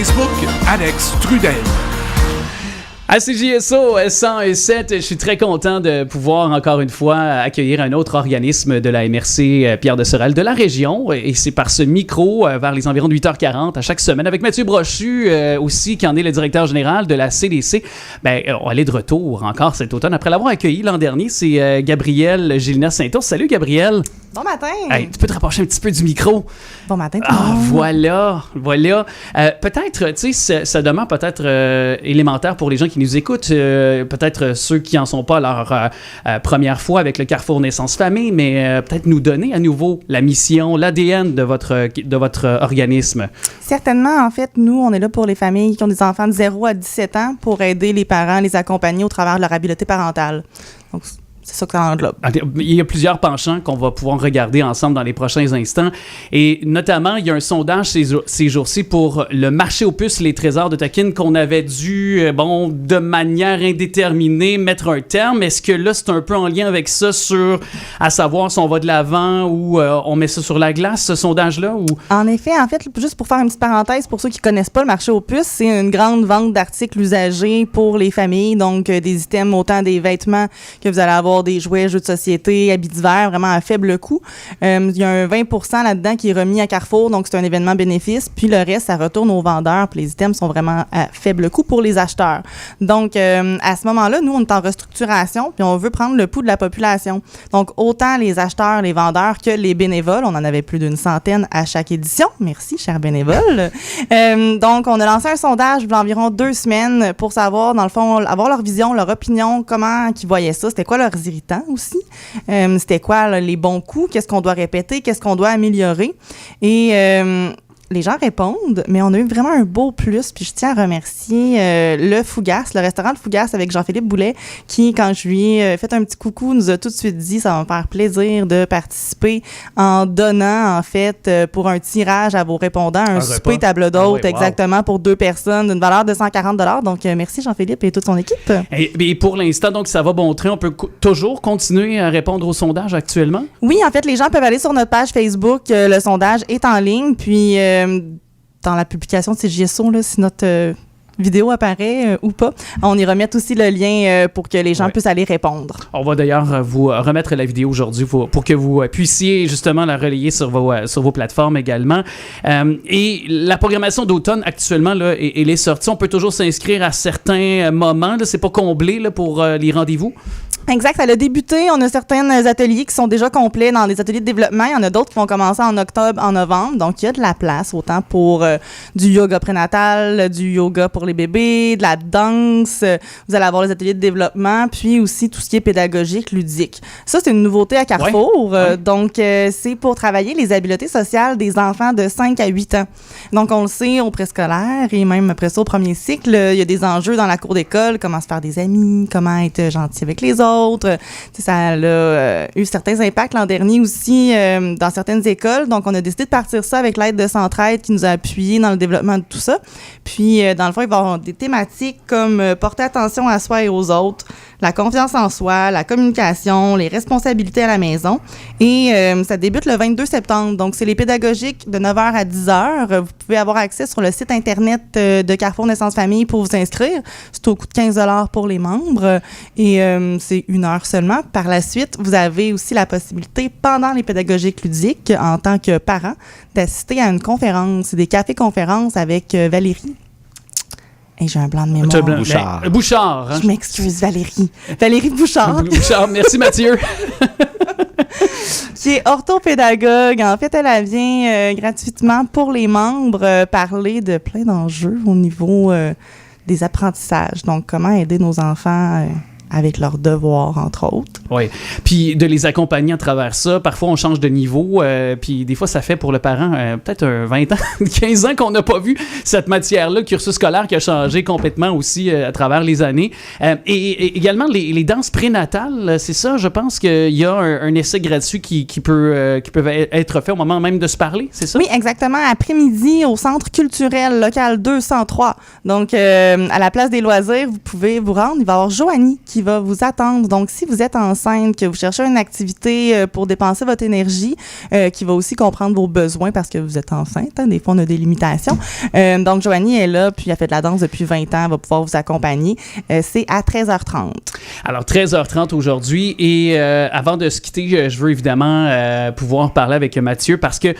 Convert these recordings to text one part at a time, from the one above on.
Facebook, Alex Trudel. À CJSO 107, je suis très content de pouvoir encore une fois accueillir un autre organisme de la MRC Pierre de Sorel de la région, et c'est par ce micro vers les environs de 8h40 à chaque semaine avec Mathieu Brochu aussi, qui en est le directeur général de la CDC. On est de retour encore cet automne après l'avoir accueilli l'an dernier. C'est Gabrielle Gélina-Saint-Ours. Salut Gabrielle. Bon matin. Hey, tu peux te rapprocher un petit peu du micro. Bon matin. Voilà. Peut-être, tu sais, ça demeure peut-être élémentaire pour les gens qui nous écoutent, peut-être ceux qui en sont pas à leur première fois avec le Carrefour Naissance Famille, mais peut-être nous donner à nouveau la mission, l'ADN de votre organisme. Certainement, en fait, nous, on est là pour les familles qui ont des enfants de 0 à 17 ans pour aider les parents, les accompagner au travers de leur habileté parentale. Donc, c'est ça que ça englobe. Il y a plusieurs penchants qu'on va pouvoir regarder ensemble dans les prochains instants. Et notamment, il y a un sondage ces jours-ci pour le marché aux puces, les trésors de Tokin, qu'on avait dû, de manière indéterminée, mettre un terme. Est-ce que là, c'est un peu en lien avec ça à savoir si on va de l'avant ou on met ça sur la glace, ce sondage-là? Ou... En fait, juste pour faire une petite parenthèse, pour ceux qui ne connaissent pas le marché aux puces, c'est une grande vente d'articles usagés pour les familles. Donc, des items, autant des vêtements que vous allez avoir, des jouets, jeux de société, habits d'hiver, vraiment à faible coût. Il y a un 20% là-dedans qui est remis à Carrefour, donc c'est un événement bénéfice. Puis le reste, ça retourne aux vendeurs. Puis les items sont vraiment à faible coût pour les acheteurs. Donc, à ce moment-là, nous, on est en restructuration, puis on veut prendre le pouls de la population. Donc, autant les acheteurs, les vendeurs que les bénévoles. On en avait plus d'une centaine à chaque édition. Merci, chers bénévoles. Donc, on a lancé un sondage il y a environ 2 semaines pour savoir, dans le fond, avoir leur vision, leur opinion, comment ils voyaient ça, c'était quoi leurs irritants aussi. C'était quoi là, les bons coups, qu'est-ce qu'on doit répéter, qu'est-ce qu'on doit améliorer. Et les gens répondent, mais on a eu vraiment un beau plus. Puis je tiens à remercier le Fougas, le restaurant Le Fougas avec Jean-Philippe Boulet, qui, quand je lui ai fait un petit coucou, nous a tout de suite dit ça va me faire plaisir de participer en donnant, en fait, pour un tirage à vos répondants, un souper table d'hôte, exactement, pour 2 personnes, d'une valeur de 140 $. Donc, merci Jean-Philippe et toute son équipe. Et pour l'instant, donc, ça va bon train. On peut toujours continuer à répondre au sondage actuellement? Oui, en fait, les gens peuvent aller sur notre page Facebook. Le sondage est en ligne, puis dans la publication de CJSO, là, si notre vidéo apparaît ou pas, on y remet aussi le lien pour que les gens puissent aller répondre. On va d'ailleurs vous remettre la vidéo aujourd'hui pour que vous puissiez justement la relayer sur vos plateformes également. Et la programmation d'automne actuellement, là, elle est sortie. On peut toujours s'inscrire à certains moments. Là, c'est pas comblé là, pour les rendez-vous? Exact, ça a débuté. On a certains ateliers qui sont déjà complets dans des ateliers de développement. Il y en a d'autres qui vont commencer en octobre, en novembre. Donc, il y a de la place, autant pour du yoga prénatal, du yoga pour les bébés, de la danse. Vous allez avoir les ateliers de développement, puis aussi tout ce qui est pédagogique, ludique. Ça, c'est une nouveauté à Carrefour. Donc, c'est pour travailler les habiletés sociales des enfants de 5 à 8 ans. Donc, on le sait, au préscolaire et même après ça, au premier cycle, il y a des enjeux dans la cour d'école, comment se faire des amis, comment être gentil avec les autres. Ça a eu certains impacts l'an dernier aussi dans certaines écoles. Donc, on a décidé de partir ça avec l'aide de Centraide qui nous a appuyés dans le développement de tout ça. Puis, dans le fond, il va y avoir des thématiques comme porter attention à soi et aux autres, la confiance en soi, la communication, les responsabilités à la maison. Et ça débute le 22 septembre. Donc, c'est les pédagogiques de 9h à 10h. Vous pouvez avoir accès sur le site Internet de Carrefour Naissance Famille pour vous inscrire. C'est au coût de 15 $ pour les membres. Et c'est 1 heure seulement. Par la suite, vous avez aussi la possibilité, pendant les pédagogiques ludiques, en tant que parent, d'assister à une conférence, des cafés-conférences avec Valérie. Et j'ai un blanc de mémoire. Bouchard. Hein? Je m'excuse, Valérie. Valérie Bouchard. Bouchard, merci Mathieu. Qui est orthopédagogue. En fait, elle vient gratuitement pour les membres parler de plein d'enjeux au niveau des apprentissages. Donc, comment aider nos enfants avec leurs devoirs, entre autres. Oui. Puis de les accompagner à travers ça. Parfois, on change de niveau. Puis des fois, ça fait pour le parent peut-être 20 ans, 15 ans qu'on n'a pas vu cette matière-là, le cursus scolaire qui a changé complètement aussi à travers les années. Et également, les danses prénatales, c'est ça, je pense qu'il y a un essai gratuit qui peut être fait au moment même de se parler, c'est ça? Oui, exactement. Après-midi, au Centre culturel local 203. Donc, à la place des loisirs, vous pouvez vous rendre. Il va y avoir Joanie qui qui va vous attendre. Donc, si vous êtes enceinte, que vous cherchez une activité pour dépenser votre énergie, qui va aussi comprendre vos besoins parce que vous êtes enceinte, hein, des fois, on a des limitations. Donc, Joanie est là, puis elle fait de la danse depuis 20 ans, elle va pouvoir vous accompagner. C'est à 13h30. Alors, 13h30 aujourd'hui. Et avant de se quitter, je veux évidemment pouvoir parler avec Mathieu parce que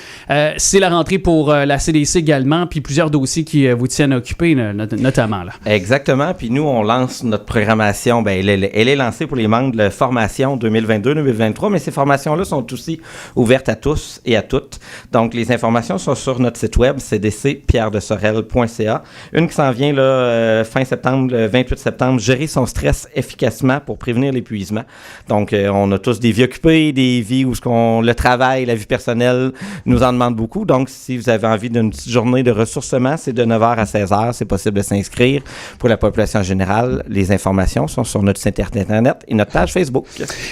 c'est la rentrée pour la CDC également, puis plusieurs dossiers qui vous tiennent occupés, notamment. Là. Exactement. Puis nous, on lance notre programmation. Elle est lancée pour les membres de la formation 2022-2023, mais ces formations-là sont aussi ouvertes à tous et à toutes. Donc, les informations sont sur notre site web, cdcpierredesorel.ca. Une qui s'en vient là, fin septembre, le 28 septembre, gérer son stress efficacement pour prévenir l'épuisement. Donc, on a tous des vies occupées, des vies où le travail, la vie personnelle nous en demande beaucoup. Donc, si vous avez envie d'une petite journée de ressourcement, c'est de 9h à 16h. C'est possible de s'inscrire. Pour la population générale, les informations sont sur notre site Internet et notre page Facebook.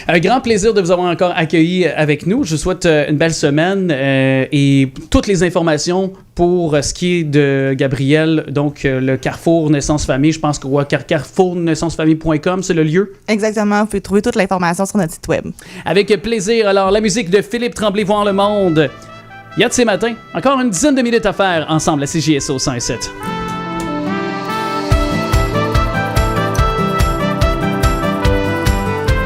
Un grand plaisir de vous avoir encore accueilli avec nous. Je vous souhaite une belle semaine et toutes les informations pour ce qui est de Gabrielle, donc le Carrefour Naissance Famille, je pense que carrefournaissancefamille.com, c'est le lieu. Exactement, vous pouvez trouver toute l'information sur notre site web. Avec plaisir. Alors, la musique de Philippe Tremblay, Voir le monde. Il y a de ces matins, encore une dizaine de minutes à faire ensemble à CJSO 107.